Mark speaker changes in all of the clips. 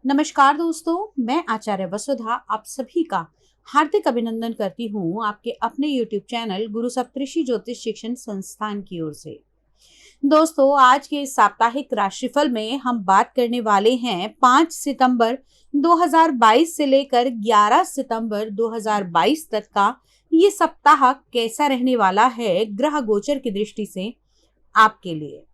Speaker 1: नमस्कार दोस्तों, मैं आचार्य वसुधा आप सभी का हार्दिक अभिनंदन करती हूँ आपके अपने YouTube चैनल गुरु सप्तऋषि ज्योतिष शिक्षण संस्थान की ओर से। दोस्तों, आज के इस साप्ताहिक राशिफल में हम बात करने वाले हैं 5 सितंबर 2022 से लेकर 11 सितंबर 2022 तक का ये सप्ताह कैसा रहने वाला है ग्रह गोचर की दृष्टि से आपके लिए।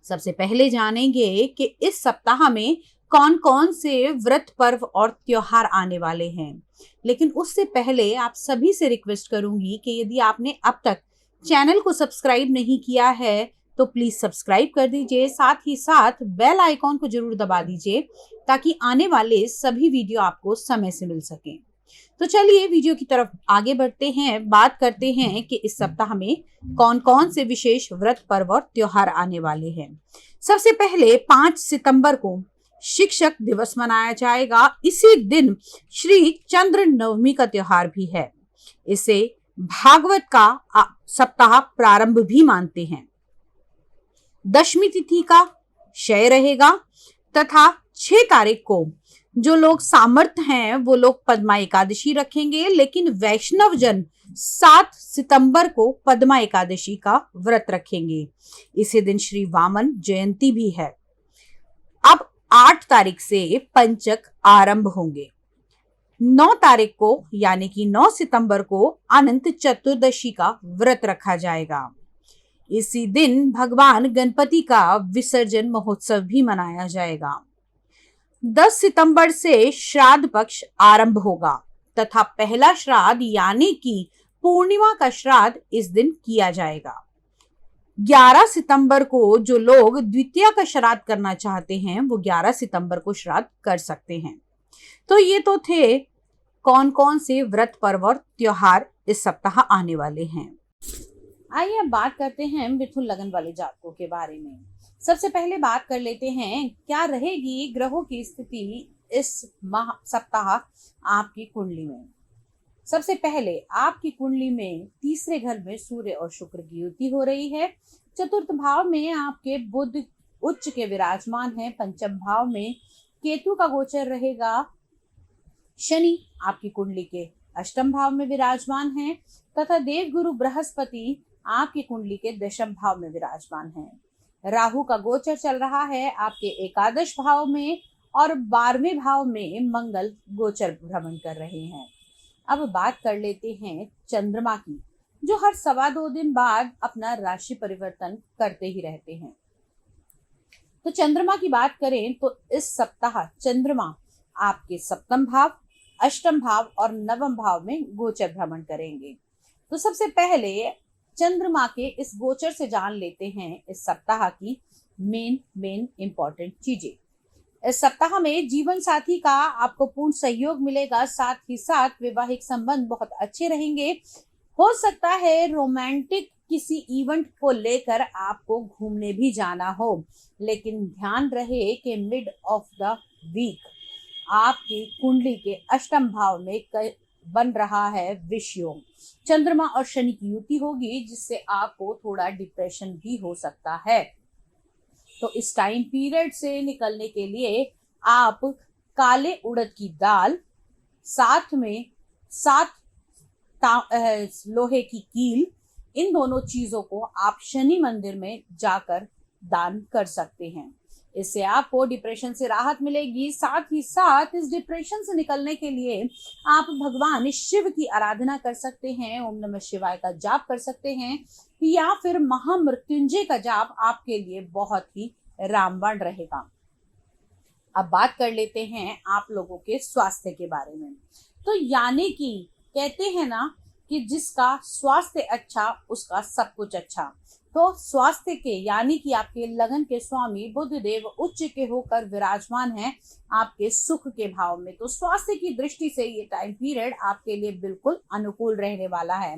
Speaker 1: सबसे पहले जानेंगे कि इस सप्ताह में कौन कौन से व्रत पर्व और त्योहार आने वाले हैं। लेकिन उससे पहले आप सभी से रिक्वेस्ट करूंगी कि यदि आपने अब तक चैनल को सब्सक्राइब नहीं किया है तो प्लीज सब्सक्राइब कर दीजिए, साथ ही साथ बेल आइकॉन को जरूर दबा दीजिए ताकि आने वाले सभी वीडियो आपको समय से मिल सकें। तो चलिए वीडियो की तरफ आगे बढ़ते हैं, बात करते हैं कि इस सप्ताह में कौन कौन से विशेष व्रत पर्व और त्योहार आने वाले हैं। सबसे पहले 5 सितंबर को शिक्षक दिवस मनाया जाएगा। इसी दिन श्री चंद्र नवमी का त्योहार भी है। इसे भागवत का सप्ताह प्रारंभ भी मानते हैं। दशमी तिथि का क्षय रहेगा तथा 6 तारीख को जो लोग सामर्थ्य हैं वो लोग पद्मा एकादशी रखेंगे, लेकिन वैष्णव जन 7 सितंबर को पद्मा एकादशी का व्रत रखेंगे। इसी दिन श्री वामन जयंती भी है। अब 8 तारीख से पंचक आरंभ होंगे। 9 तारीख को यानी कि 9 सितंबर को अनंत चतुर्दशी का व्रत रखा जाएगा। इसी दिन भगवान गणपति का विसर्जन महोत्सव भी मनाया जाएगा। 10 सितंबर से श्राद्ध पक्ष आरंभ होगा तथा पहला श्राद्ध यानी कि पूर्णिमा का श्राद्ध इस दिन किया जाएगा। 11 सितंबर को जो लोग द्वितीया का श्राद्ध करना चाहते हैं वो 11 सितंबर को श्राद्ध कर सकते हैं। तो ये तो थे कौन कौन से व्रत पर्व और त्योहार इस सप्ताह आने वाले हैं। आइए अब बात करते हैं मिथुन लगन वाले जातकों के बारे में। सबसे पहले बात कर लेते हैं क्या रहेगी ग्रहों की स्थिति इस सप्ताह आपकी कुंडली में। सबसे पहले आपकी कुंडली में तीसरे घर में सूर्य और शुक्र की युति हो रही है। चतुर्थ भाव में आपके बुध उच्च के विराजमान है। पंचम भाव में केतु का गोचर रहेगा। शनि आपकी कुंडली के अष्टम भाव में विराजमान है तथा देवगुरु बृहस्पति आपकी कुंडली के दशम भाव में विराजमान है। राहु का गोचर चल रहा है आपके एकादश भाव में और 12वें भाव में मंगल गोचर भ्रमण कर रहे हैं। अब बात कर लेते हैं चंद्रमा की, जो हर 2.25 दिन बाद अपना राशि परिवर्तन करते ही रहते हैं। तो चंद्रमा की बात करें तो इस सप्ताह चंद्रमा आपके सप्तम भाव, अष्टम भाव और नवम भाव में गोचर भ्रमण करेंगे। तो सबसे पहले चंद्रमा के इस गोचर से जान लेते हैं इस सप्ताह की मेन इंपॉर्टेंट चीजें। इस सप्ताह में जीवन साथी का आपको पूर्ण सहयोग मिलेगा, साथ ही साथ वैवाहिक संबंध बहुत अच्छे रहेंगे। हो सकता है रोमांटिक किसी इवेंट को लेकर आपको घूमने भी जाना हो, लेकिन ध्यान रहे कि मिड ऑफ द वीक आपकी कुंडली के अष्टम भाव में बन रहा है विषयोग। चंद्रमा और शनि की युति होगी जिससे आपको थोड़ा डिप्रेशन भी हो सकता है। तो इस टाइम पीरियड से निकलने के लिए आप काले उड़द की दाल, साथ में 7 लोहे की कील, इन दोनों चीजों को आप शनि मंदिर में जाकर दान कर सकते हैं। इससे आपको डिप्रेशन से राहत मिलेगी। साथ ही साथ इस डिप्रेशन से निकलने के लिए आप भगवान शिव की आराधना कर सकते हैं, ओम नमः शिवाय का जाप कर सकते हैं या फिर महामृत्युंजय का जाप आपके लिए बहुत ही रामबाण रहेगा। अब बात कर लेते हैं आप लोगों के स्वास्थ्य के बारे में। तो यानी कि कहते हैं ना कि जिसका स्वास्थ्य अच्छा उसका सब कुछ अच्छा। तो स्वास्थ्य के यानी कि आपके लगन के स्वामी बुध देव उच्च के होकर विराजमान है आपके सुख के भाव में। तो स्वास्थ्य की दृष्टि से ये टाइम पीरियड आपके लिए बिल्कुल अनुकूल रहने वाला है।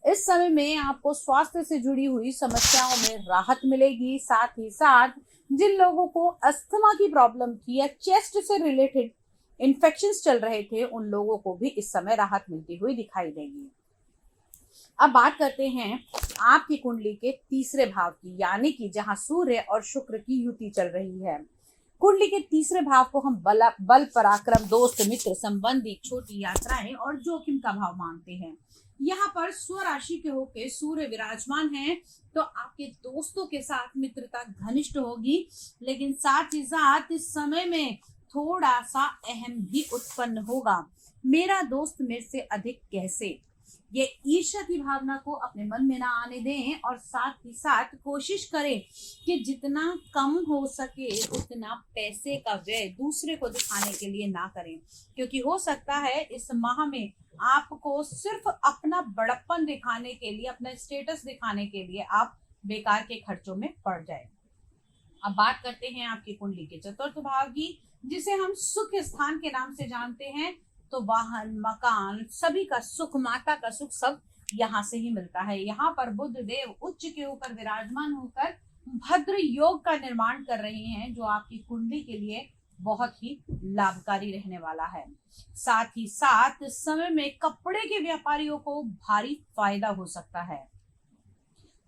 Speaker 1: इस समय में आपको स्वास्थ्य से जुड़ी हुई समस्याओं में राहत मिलेगी। साथ ही साथ जिन लोगों को अस्थमा की प्रॉब्लम थी या चेस्ट से रिलेटेड इन्फेक्शंस चल रहे थे उन लोगों को भी इस समय राहत मिलती हुई दिखाई देगी। अब बात करते हैं आपकी कुंडली के तीसरे भाव की, यानी कि जहां सूर्य और शुक्र की युति चल रही है। कुंडली के तीसरे भाव को हम बल पराक्रम, दोस्त मित्र, संबंधी, छोटी यात्राएं और जोखिम का भाव मानते हैं। यहाँ पर स्वराशि के होके सूर्य विराजमान है, तो आपके दोस्तों के साथ मित्रता घनिष्ठ होगी, लेकिन साथ ही साथ इस समय में थोड़ा सा अहम भी उत्पन्न होगा। मेरा दोस्त मेरे से अधिक कैसे, ये ईर्ष्या की भावना को अपने मन में ना आने दें और साथ ही साथ कोशिश करें कि जितना कम हो सके उतना पैसे का व्यय दूसरे को दिखाने के लिए ना करें, क्योंकि हो सकता है इस माह में आपको सिर्फ अपना बड़प्पन दिखाने के लिए, अपना स्टेटस दिखाने के लिए आप बेकार के खर्चों में पड़ जाए। अब बात करते हैं आपकी कुंडली के चतुर्थ भाव की, जिसे हम सुख स्थान के नाम से जानते हैं। तो वाहन, मकान, सभी का सुख, माता का सुख सब यहाँ से ही मिलता है। यहाँ पर बुध देव उच्च के ऊपर विराजमान होकर भद्र योग का निर्माण कर रहे हैं, जो आपकी कुंडली के लिए बहुत ही लाभकारी रहने वाला है। साथ ही साथ समय में कपड़े के व्यापारियों को भारी फायदा हो सकता है।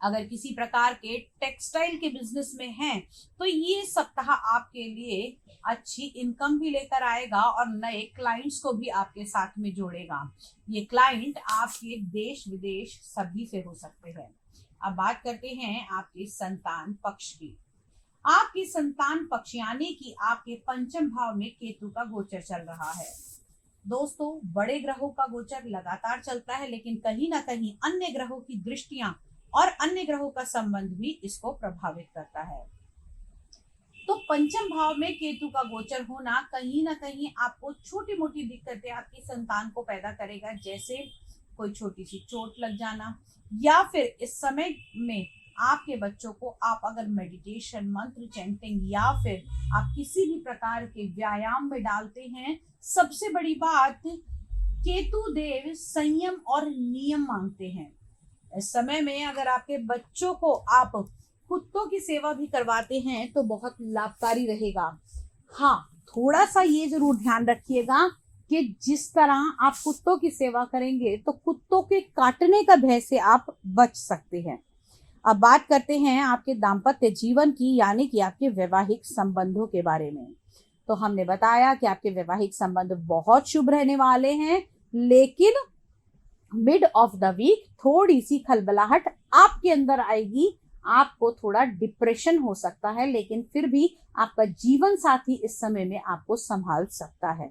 Speaker 1: अगर किसी प्रकार के टेक्सटाइल के बिजनेस में हैं, तो ये सप्ताह आपके लिए अच्छी इनकम भी लेकर आएगा और नए क्लाइंट्स को भी आपके साथ में जोड़ेगा। ये क्लाइंट आपके देश विदेश सभी से हो सकते हैं। अब बात करते हैं आपके संतान पक्ष की। आपकी संतान पक्ष यानी कि आपके पंचम भाव में केतु का गोचर चल रहा है। दोस्तों, बड़े ग्रहों का गोचर लगातार चलता है, लेकिन कहीं ना कहीं अन्य ग्रहों की दृष्टियां और अन्य ग्रहों का संबंध भी इसको प्रभावित करता है। तो पंचम भाव में केतु का गोचर होना कहीं ना कहीं आपको छोटी मोटी दिक्कतें आपकी संतान को पैदा करेगा, जैसे कोई छोटी सी चोट लग जाना, या फिर इस समय में आपके बच्चों को आप अगर मेडिटेशन, मंत्र चैंटिंग या फिर आप किसी भी प्रकार के व्यायाम में डालते हैं। सबसे बड़ी बात, केतु देव संयम और नियम मांगते हैं। इस समय में अगर आपके बच्चों को आप कुत्तों की सेवा भी करवाते हैं तो बहुत लाभकारी रहेगा। हाँ, थोड़ा सा ये जरूर ध्यान रखिएगा कि जिस तरह आप कुत्तों की सेवा करेंगे तो कुत्तों के काटने का भय से आप बच सकते हैं। अब बात करते हैं आपके दाम्पत्य जीवन की, यानी कि आपके वैवाहिक संबंधों के बारे में। तो हमने बताया कि आपके वैवाहिक संबंध बहुत शुभ रहने वाले हैं, लेकिन मिड ऑफ द वीक थोड़ी सी खलबलाहट आपके अंदर आएगी, आपको थोड़ा डिप्रेशन हो सकता है, लेकिन फिर भी आपका जीवन साथी इस समय में आपको संभाल सकता है।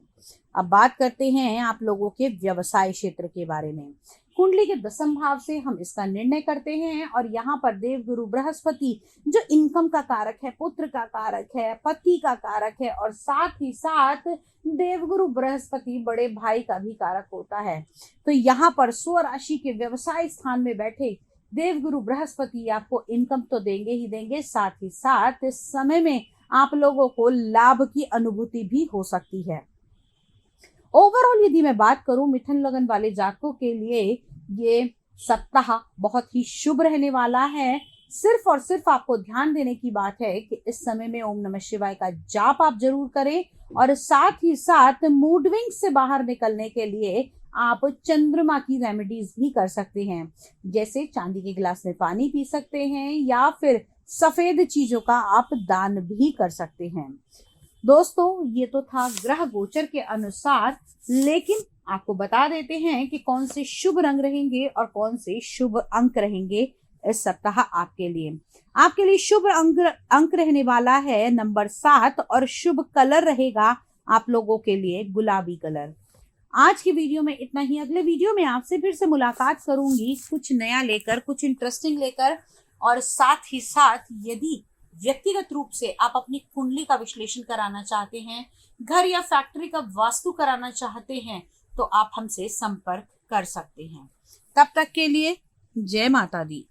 Speaker 1: अब बात करते हैं आप लोगों के व्यवसाय क्षेत्र के बारे में। कुंडली के दसम भाव से हम इसका निर्णय करते हैं, और यहाँ पर देवगुरु बृहस्पति जो इनकम का कारक है, पुत्र का कारक है, पति का कारक है, और साथ ही साथ देवगुरु बृहस्पति बड़े भाई का भी कारक होता है। तो यहाँ पर स्वराशि के व्यवसाय स्थान में बैठे देवगुरु बृहस्पति आपको इनकम तो देंगे ही देंगे, साथ ही साथ इस समय में आप लोगों को लाभ की अनुभूति भी हो सकती है। ओवरऑल यदि मैं बात करूं मिथुन लगन वाले जातकों के लिए ये सप्ताह बहुत ही शुभ रहने वाला है। सिर्फ और सिर्फ आपको ध्यान देने की बात है कि इस समय में ओम नमः शिवाय का जाप आप जरूर करें, और साथ ही साथ मूड विंग से बाहर निकलने के लिए आप चंद्रमा की रेमेडीज भी कर सकते हैं, जैसे चांदी के गिलास में पानी पी सकते हैं या फिर सफेद चीजों का आप दान भी कर सकते हैं। दोस्तों, ये तो था ग्रह गोचर के अनुसार, लेकिन आपको बता देते हैं कि कौन से शुभ रंग रहेंगे और कौन से शुभ अंक रहेंगे इस सप्ताह आपके लिए। आपके लिए शुभ अंक रहने वाला है नंबर 7, और शुभ कलर रहेगा आप लोगों के लिए गुलाबी कलर। आज की वीडियो में इतना ही। अगले वीडियो में आपसे फिर से मुलाकात करूंगी, कुछ नया लेकर, कुछ इंटरेस्टिंग लेकर, और साथ ही साथ यदि व्यक्तिगत रूप से आप अपनी कुंडली का विश्लेषण कराना चाहते हैं, घर या फैक्ट्री का वास्तु कराना चाहते हैं, तो आप हमसे संपर्क कर सकते हैं। तब तक के लिए जय माता दी।